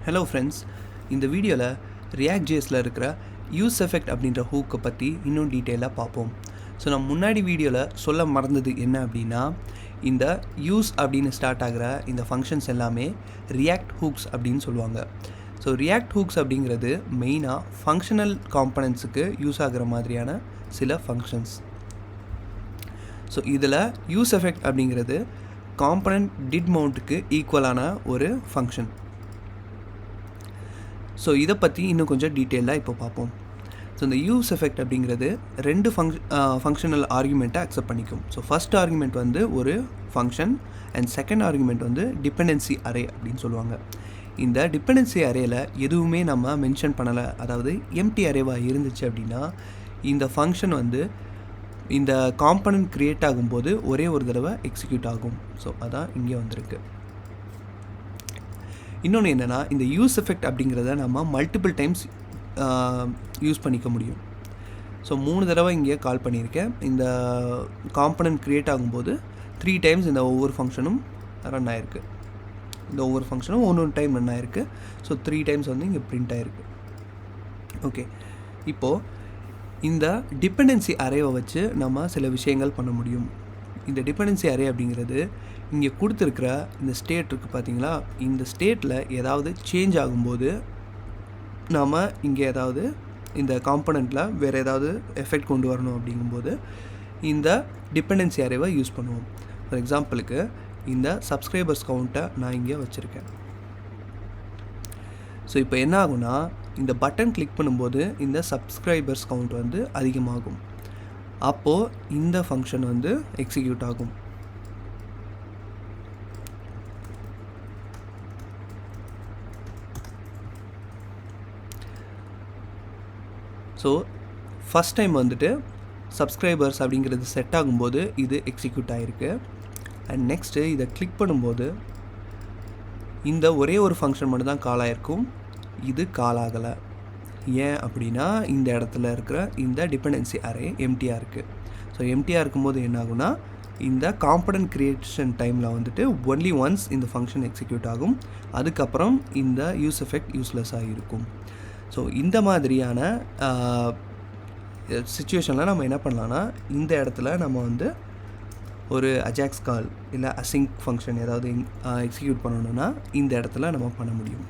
Hello friends, இந்த வீடியோவில் React.jsல இருக்கிற useEffect அப்படின்ற ஹூக்கை பற்றி இன்னும் டீட்டெயிலாக பார்ப்போம். ஸோ நம்ம முன்னாடி வீடியோவில் சொல்ல மறந்தது என்ன அப்படின்னா, இந்த யூஸ் அப்படின்னு ஸ்டார்ட் ஆகிற இந்த ஃபங்க்ஷன்ஸ் எல்லாமே ரியாக்ட் ஹூக்ஸ் அப்படின்னு சொல்லுவாங்க. ஸோ ரியாக்ட் ஹூக்ஸ் அப்படிங்கிறது மெயினாக ஃபங்க்ஷனல் காம்பனன்ட்ஸுக்கு யூஸ் ஆகிற மாதிரியான சில ஃபங்க்ஷன்ஸ். ஸோ இதில் useEffect அப்படிங்கிறது காம்பனன்ட் டிட் மவுண்ட்டுக்கு ஈக்குவலான ஒரு ஃபங்க்ஷன். ஸோ இதை பற்றி இன்னும் கொஞ்சம் டீட்டெயிலாக இப்போ பார்ப்போம். ஸோ இந்த useEffect அப்படிங்கிறது ரெண்டு ஃபங்க்ஷனல் ஆர்குமெண்ட்டை அக்செப்ட் பண்ணிக்கும். ஸோ ஃபஸ்ட் ஆர்குமெண்ட் வந்து ஒரு ஃபங்க்ஷன் அண்ட் செகண்ட் ஆர்குமெண்ட் வந்து டிபெண்டன்சி அரே அப்படின்னு சொல்லுவாங்க. இந்த டிபெண்டன்சி அரேயில் எதுவுமே நம்ம மென்ஷன் பண்ணலை, அதாவது எம்டி அரேவாக இருந்துச்சு அப்படின்னா இந்த ஃபங்க்ஷன் வந்து இந்த காம்பனன்ட் க்ரியேட் ஆகும்போது ஒரே ஒரு தடவை எக்ஸிக்யூட் ஆகும். ஸோ அதான் இங்கே வந்திருக்கு. இன்னொன்று என்னென்னா, இந்த useEffect அப்படிங்கிறத நம்ம மல்டிபிள் டைம்ஸ் யூஸ் பண்ணிக்க முடியும். ஸோ 3 தடவை இங்கே கால் பண்ணியிருக்கேன். இந்த காம்பனன்ட் க்ரியேட் ஆகும்போது 3 டைம்ஸ் இந்த ஒவ்வொரு ஃபங்க்ஷனும் ரன் ஆகிருக்கு. இந்த ஒவ்வொரு ஃபங்க்ஷனும் ஒன்று டைம் ரன் ஆகிருக்கு. ஸோ 3 டைம்ஸ் வந்து இங்கே பிரிண்ட் ஆகிருக்கு. ஓகே, இப்போது இந்த டிபெண்டன்சி அரேவை வச்சு நம்ம சில விஷயங்கள் பண்ண முடியும். இந்த டிபெண்டன்சி அரே அப்படிங்கிறது இங்கே கொடுத்துருக்கிற இந்த ஸ்டேட் இருக்குது பார்த்தீங்களா, இந்த ஸ்டேட்டில் ஏதாவது சேஞ்ச் ஆகும்போது நாம் இங்கே ஏதாவது இந்த காம்பனண்ட்டில் வேறு ஏதாவது எஃபெக்ட் கொண்டு வரணும் அப்படிங்கும்போது இந்த டிபெண்டன்சி அரேவை யூஸ் பண்ணுவோம். ஃபார் எக்ஸாம்பிளுக்கு இந்த சப்ஸ்கிரைபர்ஸ் கவுண்ட்டை நான் இங்கே வச்சுருக்கேன். ஸோ இப்போ என்ன ஆகும்னா, இந்த பட்டன் கிளிக் பண்ணும்போது இந்த சப்ஸ்கிரைபர்ஸ் கவுண்ட் வந்து அதிகமாகும். அப்போது இந்த ஃபங்க்ஷன் வந்து எக்ஸிக்யூட் ஆகும். ஸோ ஃபஸ்ட் டைம் வந்துட்டு சப்ஸ்கிரைபர்ஸ் அப்படிங்கிறது செட் ஆகும்போது இது எக்ஸிக்யூட் ஆகிருக்கு. அண்ட் நெக்ஸ்ட்டு இதை கிளிக் பண்ணும்போது இந்த ஒரே ஒரு ஃபங்க்ஷன் மட்டும் தான் கால் ஆகிருக்கும், இது கால் ஆகலை. ஏன் அப்படின்னா இந்த இடத்துல இருக்கிற இந்த டிபெண்டன்சி அரே எம்டியாக இருக்குது. ஸோ எம்டியாக இருக்கும்போது என்ன ஆகுனா, இந்த காம்பனன்ட் க்ரியேஷன் டைமில் வந்துட்டு ஒன்லி ஒன்ஸ் இந்த ஃபங்க்ஷன் எக்ஸிக்யூட் ஆகும். அதுக்கப்புறம் இந்த useEffect யூஸ்லெஸ்ஸாக இருக்கும். ஸோ இந்த மாதிரியான சிச்சுவேஷனில் நம்ம என்ன பண்ணலான்னா, இந்த இடத்துல நம்ம வந்து ஒரு அஜாக்ஸ் கால் இல்லை அசிங்க் ஃபங்க்ஷன் ஏதாவது எக்ஸிக்யூட் பண்ணணுன்னா இந்த இடத்துல நம்ம பண்ண முடியும்.